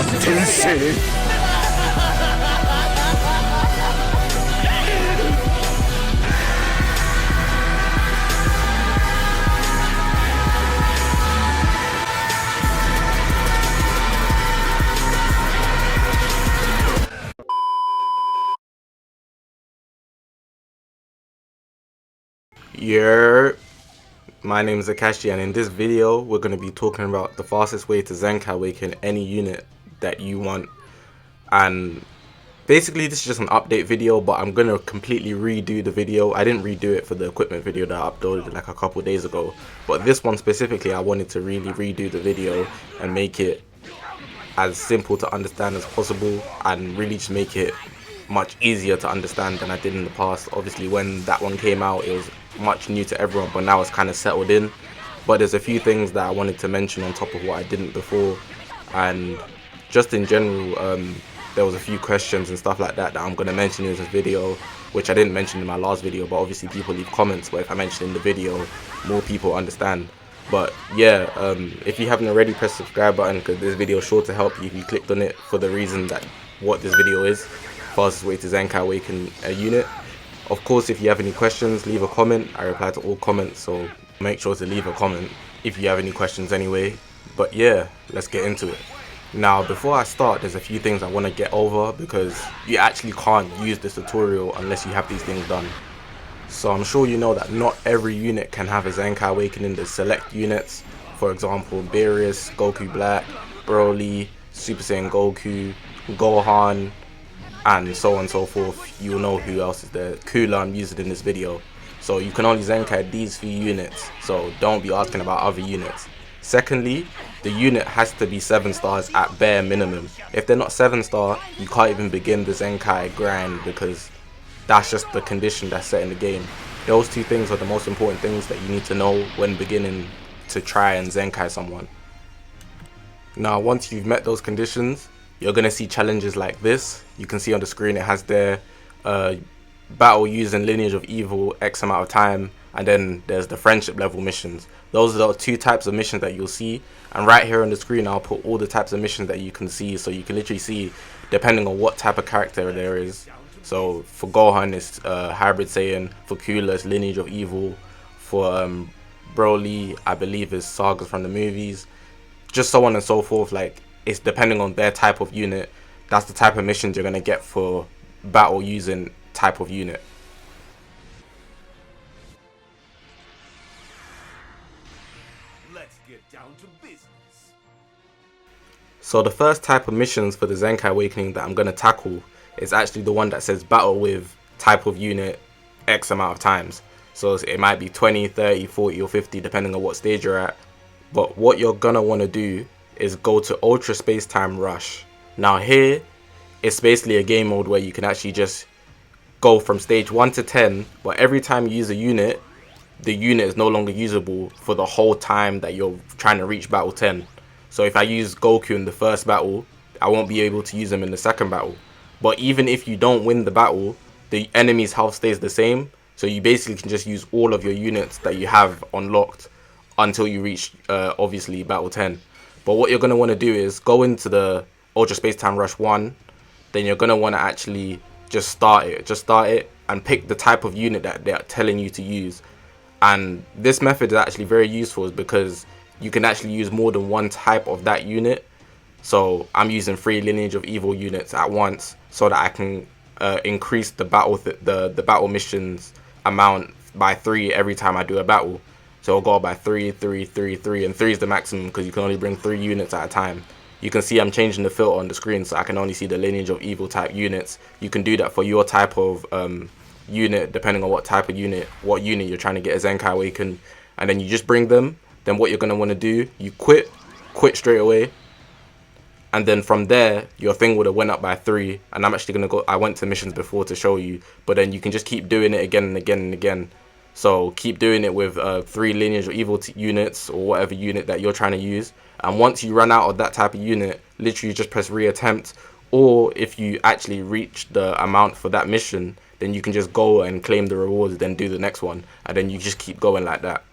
転生。My name is Akashi, and in this video we're going to be talking about the fastest way to Zenkai Awaken any unit that you want. And basically this is just an update video, but I'm going to completely redo the video. I didn't redo it for the equipment video that I uploaded like a couple days ago, but this one specifically I wanted to really redo the video and make it as simple to understand as possible, and really just make it much easier to understand than I did in the past. Obviously when that one came out it was much new to everyone, but now it's kind of settled in. But there's a few things that I wanted to mention on top of what I didn't before, and just in general there was a few questions and stuff like that that I'm going to mention in this video, which I didn't mention in my last video, but obviously people leave comments, but if I mention in the video more people understand. But yeah, if you haven't already, press the subscribe button, because this video is sure to help you if you clicked on it for the reason that what this video is: fastest way to Zenkai Awaken a unit. Of course, if you have any questions, leave a comment. I reply to all comments, so make sure to leave a comment if you have any questions anyway. But yeah, let's get into it. Now, before I start, there's a few things I want to get over, because you actually can't use this tutorial unless you have these things done. So I'm sure you know that not every unit can have a Zenkai Awakening. There's select units, for example Beerus, Goku Black, Broly, Super Saiyan Goku, Gohan, and so on and so forth. You'll know who else is there. Cooler I'm using in this video. So you can only Zenkai these few units, so don't be asking about other units. Secondly, the unit has to be 7 stars at bare minimum. If they're not 7 star, you can't even begin the Zenkai grind, because that's just the condition that's set in the game. Those two things are the most important things that you need to know when beginning to try and Zenkai someone. Now, once you've met those conditions, you're going to see challenges like this. You can see on the screen it has their battle using Lineage of Evil X amount of time, and then there's the friendship level missions. Those are the 2 types of missions that you'll see, and right here on the screen I'll put all the types of missions that you can see, so you can literally see depending on what type of character there is. So for Gohan it's Hybrid Saiyan, for Cooler it's Lineage of Evil, for Broly I believe is Sagas from the movies, just so on and so forth. Like, it's depending on their type of unit, that's the type of missions you're going to get for battle using type of unit. Let's get down to business. So the first type of missions for the Zenkai Awakening that I'm going to tackle is actually the one that says battle with type of unit X amount of times. So it might be 20, 30, 40 or 50 depending on what stage you're at. But what you're going to want to do is go to Ultra Space Time Rush. Now here, it's basically a game mode where you can actually just go from stage 1 to 10, but every time you use a unit, the unit is no longer usable for the whole time that you're trying to reach battle 10. So if I use Goku in the first battle, I won't be able to use him in the second battle. But even if you don't win the battle, the enemy's health stays the same, so you basically can just use all of your units that you have unlocked until you reach obviously battle 10. But what you're going to want to do is go into the Ultra Space Time Rush 1, then you're going to want to actually just start it and pick the type of unit that they're telling you to use. And this method is actually very useful because you can actually use more than one type of that unit. So I'm using 3 Lineage of Evil units at once so that I can increase the battle missions amount by 3 every time I do a battle. So I'll go by 3, 3, 3, 3, and 3 is the maximum because you can only bring 3 units at a time. You can see I'm changing the filter on the screen so I can only see the Lineage of Evil type units. You can do that for your type of unit depending on what type of unit, what unit you're trying to get a Zenkai Awaken, and then you just bring them. Then what you're going to want to do, you quit straight away, and then from there your thing would have went up by 3. And I'm actually going to go, I went to missions before to show you, but then you can just keep doing it again and again and again. So keep doing it with 3 Lineage of Evil units or whatever unit that you're trying to use. And once you run out of that type of unit, literally just press reattempt. Or if you actually reach the amount for that mission, then you can just go and claim the rewards, then do the next one, and then you just keep going like that.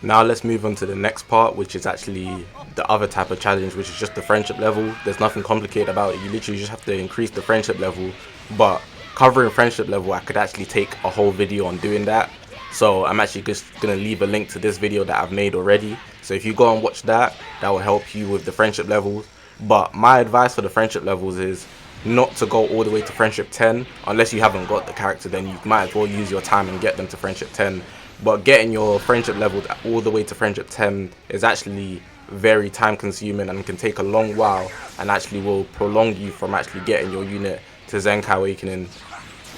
Now let's move on to the next part, which is actually the other type of challenge, which is just the friendship level. There's nothing complicated about it. You literally just have to increase the friendship level. But covering friendship level, I could actually take a whole video on doing that. So I'm actually just going to leave a link to this video that I've made already. So if you go and watch that, that will help you with the friendship levels. But my advice for the friendship levels is not to go all the way to friendship 10. Unless you haven't got the character, then you might as well use your time and get them to friendship 10. But getting your friendship level all the way to friendship 10 is actually very time consuming and can take a long while, and actually will prolong you from actually getting your unit to Zenkai Awakening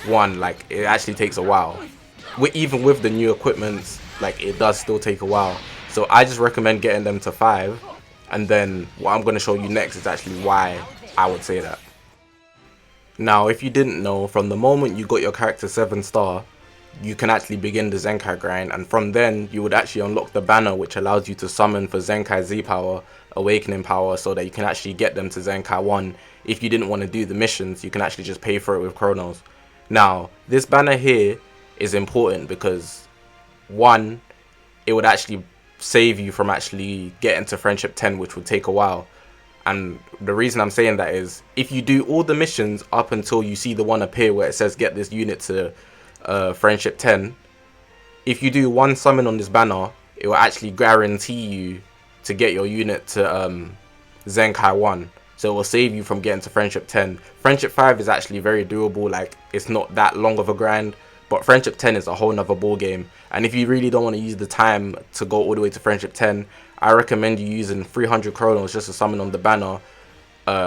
1. Like, it actually takes a while. Even with the new equipment, like, it does still take a while. So I just recommend getting them to 5, and then what I'm going to show you next is actually why I would say that. Now, if you didn't know, from the moment you got your character 7 star, you can actually begin the Zenkai grind, and from then you would actually unlock the banner, which allows you to summon for Zenkai Z power, Awakening power, so that you can actually get them to Zenkai 1. If you didn't want to do the missions, you can actually just pay for it with Chronos. Now, this banner here is important because, one, it would actually save you from actually getting to friendship 10, which would take a while. And the reason I'm saying that is, if you do all the missions up until you see the one appear where it says get this unit to friendship 10, if you do one summon on this banner, it will actually guarantee you to get your unit to Zenkai 1. So it will save you from getting to friendship 10. Friendship 5 is actually very doable, like, it's not that long of a grind. But friendship 10 is a whole nother ball game. And if you really don't want to use the time to go all the way to friendship 10, I recommend you using 300 Chronos just to summon on the banner,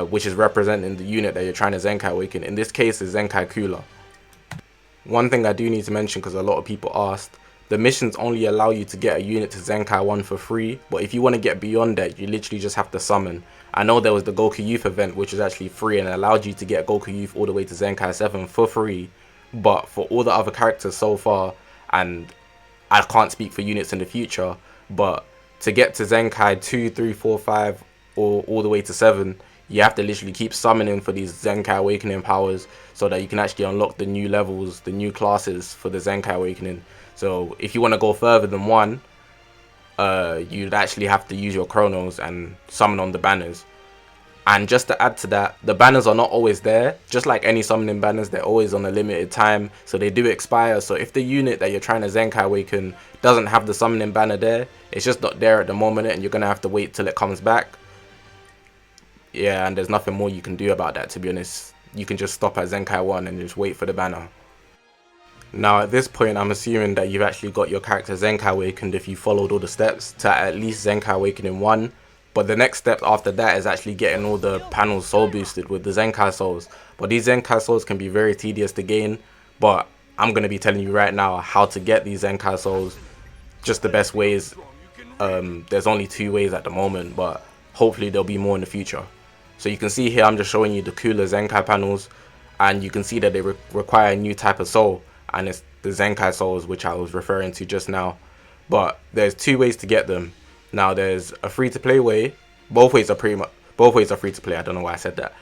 which is representing the unit that you're trying to Zenkai Awaken. In this case, is Zenkai Cooler. One thing I do need to mention, because a lot of people asked, the missions only allow you to get a unit to Zenkai 1 for free, but if you want to get beyond that, you literally just have to summon. I know there was the Goku Youth event, which was actually free and allowed you to get Goku Youth all the way to Zenkai 7 for free, but for all the other characters so far, and I can't speak for units in the future, but to get to Zenkai 2, 3, 4, 5, or all the way to 7, you have to literally keep summoning for these Zenkai Awakening powers so that you can actually unlock the new levels, the new classes for the Zenkai Awakening. So if you want to go further than 1, you'd actually have to use your Chronos and summon on the banners. And just to add to that, the banners are not always there. Just like any summoning banners, they're always on a limited time, so they do expire. So if the unit that you're trying to Zenkai Awaken doesn't have the summoning banner there, it's just not there at the moment, and you're going to have to wait till it comes back. Yeah, and there's nothing more you can do about that, to be honest. You can just stop at Zenkai 1 and just wait for the banner. Now at this point, I'm assuming that you've actually got your character Zenkai Awakened if you followed all the steps to at least Zenkai Awakening 1. But the next step after that is actually getting all the panels soul boosted with the Zenkai souls. But these Zenkai souls can be very tedious to gain, but I'm going to be telling you right now how to get these Zenkai souls. Just the best ways. There's only 2 ways at the moment, but hopefully there'll be more in the future. So you can see here, I'm just showing you the cooler Zenkai panels, and you can see that they require a new type of soul, and it's the Zenkai souls, which I was referring to just now. But there's 2 ways to get them. Now there's a free-to-play way. Both ways are free to play. I don't know why I said that.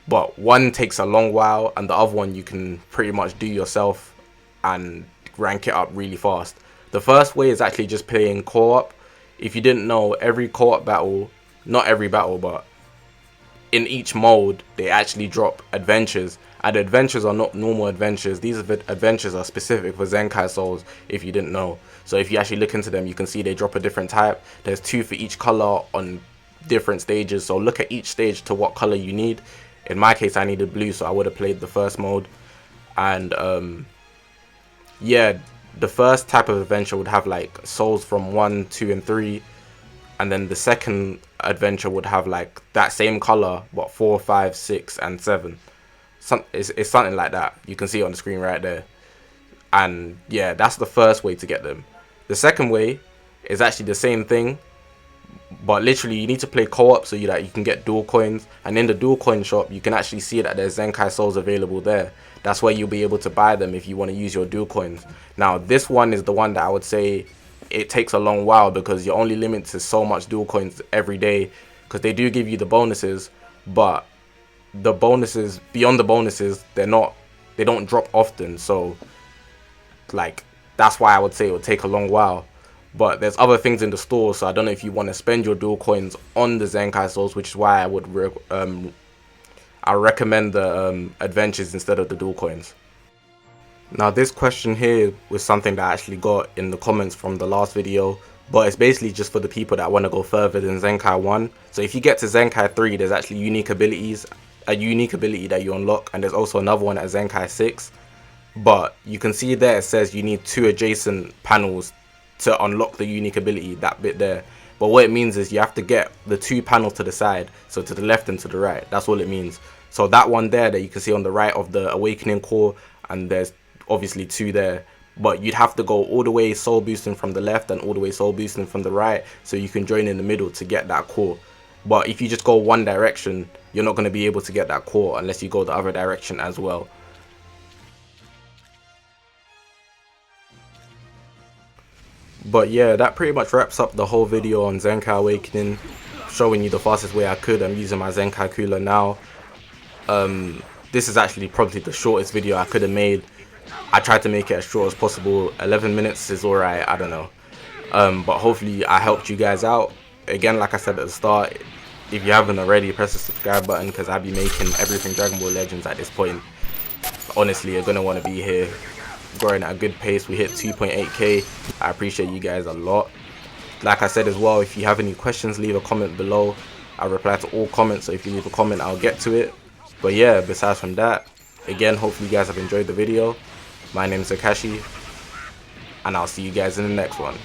But one takes a long while, and the other one you can pretty much do yourself and rank it up really fast. The first way is actually just playing co-op. If you didn't know, every co-op battle, not every battle, but in each mode, they actually drop adventures. And the adventures are not normal adventures. These adventures are specific for Zenkai souls, if you didn't know. So if you actually look into them, you can see they drop a different type. There's 2 for each color on different stages. So look at each stage to what color you need. In my case, I needed blue, so I would have played the first mode. And yeah, the first type of adventure would have like souls from 1, 2, and 3. And then the second adventure would have like that same color, but 4, 5, 6, and 7. It's something like that. You can see it on the screen right there. And yeah, that's the first way to get them. The second way is actually the same thing, but literally you need to play co-op so that you can get dual coins. And in the dual coin shop, you can actually see that there's Zenkai souls available there. That's where you'll be able to buy them if you want to use your dual coins. Now this one is the one that I would say it takes a long while, because you're only limited to so much dual coins every day, because they do give you the bonuses, but the bonuses, beyond the bonuses, they don't drop often. So like, that's why I would say it would take a long while. But there's other things in the store, so I don't know if you want to spend your dual coins on the Zenkai souls, which is why I recommend the adventures instead of the dual coins. Now this question here was something that I actually got in the comments from the last video, but it's basically just for the people that want to go further than Zenkai 1. So if you get to Zenkai 3, there's actually unique abilities, a unique ability that you unlock, and there's also another one at Zenkai 6. But you can see there it says you need 2 adjacent panels to unlock the unique ability, that bit there. But what it means is you have to get the 2 panels to the side, so to the left and to the right. That's all it means. So that one there that you can see on the right of the Awakening core, and there's obviously 2 there, but you'd have to go all the way soul boosting from the left and all the way soul boosting from the right, so you can join in the middle to get that core. But if you just go one direction, you're not going to be able to get that core unless you go the other direction as well. But yeah, that pretty much wraps up the whole video on Zenkai Awakening, showing you the fastest way I could. I'm using my Zenkai cooler now. This is actually probably the shortest video I could have made. I tried to make it as short as possible. 11 minutes is alright, I don't know. But hopefully I helped you guys out. Again, like I said at the start, if you haven't already, press the subscribe button, because I'll be making everything Dragon Ball Legends at this point. Honestly, you're going to want to be here. Growing at a good pace. We hit 2.8k. I appreciate you guys a lot. Like I said as well, if you have any questions, leave a comment below. I reply to all comments, so if you leave a comment, I'll get to it. But yeah, besides from that, again, hopefully you guys have enjoyed the video. My name is Akashi, and I'll see you guys in the next one.